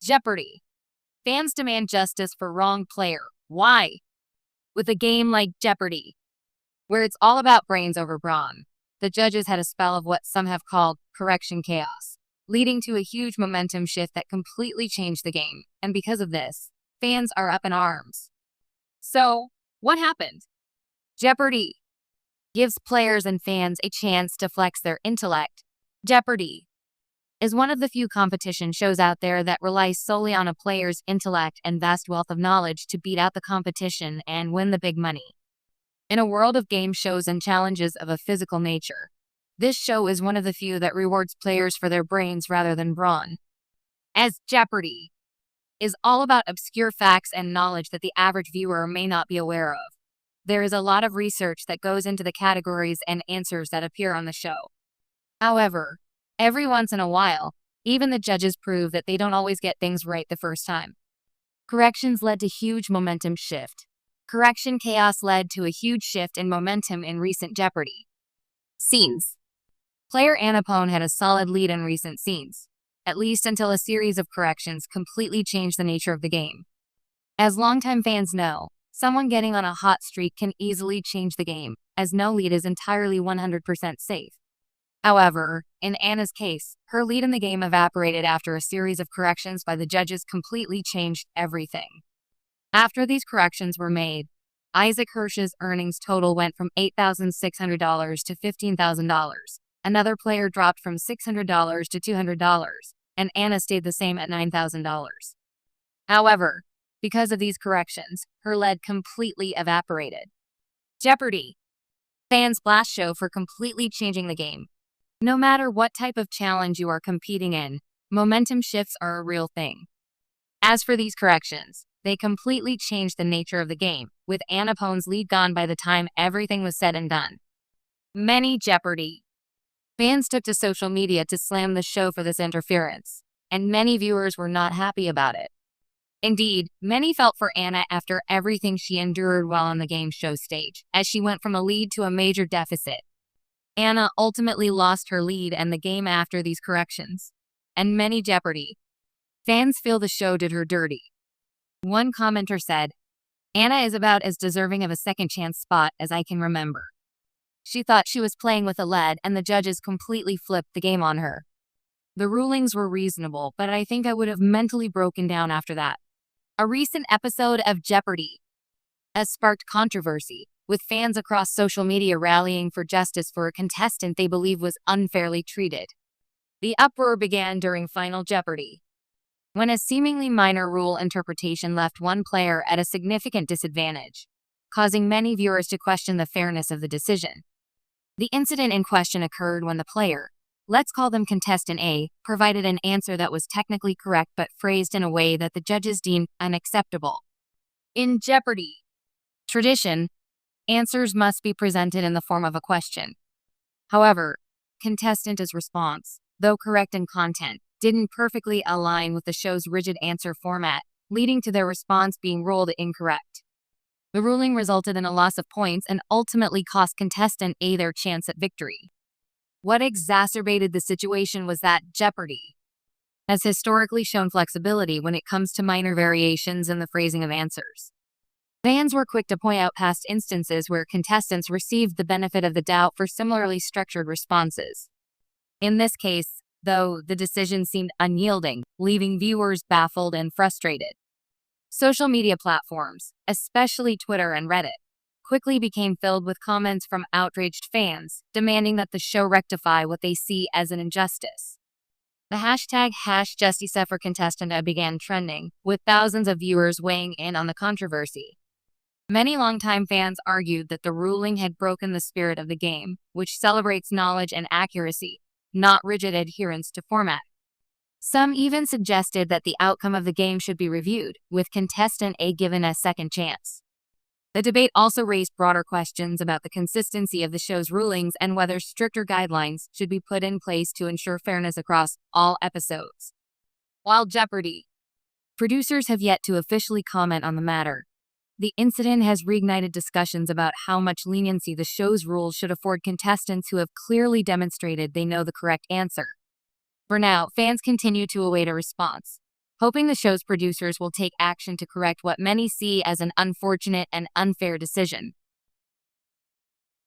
Jeopardy! Fans demand justice for wrong player. Why? With a game like Jeopardy, where it's all about brains over brawn, the judges had a spell of what some have called correction chaos, leading to a huge momentum shift that completely changed the game. And because of this, fans are up in arms. So, what happened? Jeopardy gives players and fans a chance to flex their intellect. Jeopardy is one of the few competition shows out there that relies solely on a player's intellect and vast wealth of knowledge to beat out the competition and win the big money. In a world of game shows and challenges of a physical nature, this show is one of the few that rewards players for their brains rather than brawn. As Jeopardy is all about obscure facts and knowledge that the average viewer may not be aware of, there is a lot of research that goes into the categories and answers that appear on the show. However, every once in a while, even the judges prove that they don't always get things right the first time. Corrections led to huge momentum shift. Correction chaos led to a huge shift in momentum in recent Jeopardy! Scenes. Player Anapone had a solid lead in recent scenes, at least until a series of corrections completely changed the nature of the game. As longtime fans know, someone getting on a hot streak can easily change the game, as no lead is entirely 100% safe. However, in Anna's case, her lead in the game evaporated after a series of corrections by the judges completely changed everything. After these corrections were made, Isaac Hirsch's earnings total went from $8,600 to $15,000. Another player dropped from $600 to $200, and Anna stayed the same at $9,000. However, because of these corrections, her lead completely evaporated. Jeopardy! Fans' blast show for completely changing the game. No matter what type of challenge you are competing in, momentum shifts are a real thing. As for these corrections, they completely changed the nature of the game, with Anapone's lead gone by the time everything was said and done. Many Jeopardy! Fans took to social media to slam the show for this interference, and many viewers were not happy about it. Indeed, many felt for Anna after everything she endured while on the game show stage, as she went from a lead to a major deficit. Anna ultimately lost her lead and the game after these corrections. And many Jeopardy! Fans feel the show did her dirty. One commenter said, "Anna is about as deserving of a second chance spot as I can remember. She thought she was playing with a lead and the judges completely flipped the game on her. The rulings were reasonable, but I think I would have mentally broken down after that." A recent episode of Jeopardy! Has sparked controversy, with fans across social media rallying for justice for a contestant they believe was unfairly treated. The uproar began during Final Jeopardy! When a seemingly minor rule interpretation left one player at a significant disadvantage, causing many viewers to question the fairness of the decision. The incident in question occurred when the player, let's call them Contestant A, provided an answer that was technically correct but phrased in a way that the judges deemed unacceptable. In Jeopardy! Tradition, answers must be presented in the form of a question. However, Contestant's response, though correct in content, didn't perfectly align with the show's rigid answer format, leading to their response being ruled incorrect. The ruling resulted in a loss of points and ultimately cost Contestant A their chance at victory. What exacerbated the situation was that Jeopardy! Has historically shown flexibility when it comes to minor variations in the phrasing of answers. Fans were quick to point out past instances where contestants received the benefit of the doubt for similarly structured responses. In this case, though, the decision seemed unyielding, leaving viewers baffled and frustrated. Social media platforms, especially Twitter and Reddit, quickly became filled with comments from outraged fans, demanding that the show rectify what they see as an injustice. The hashtag #Justice for Contestant began trending, with thousands of viewers weighing in on the controversy. Many longtime fans argued that the ruling had broken the spirit of the game, which celebrates knowledge and accuracy, not rigid adherence to format. Some even suggested that the outcome of the game should be reviewed, with Contestant A given a second chance. The debate also raised broader questions about the consistency of the show's rulings and whether stricter guidelines should be put in place to ensure fairness across all episodes. While Jeopardy! Producers have yet to officially comment on the matter, the incident has reignited discussions about how much leniency the show's rules should afford contestants who have clearly demonstrated they know the correct answer. For now, fans continue to await a response. hoping the show's producers will take action to correct what many see as an unfortunate and unfair decision.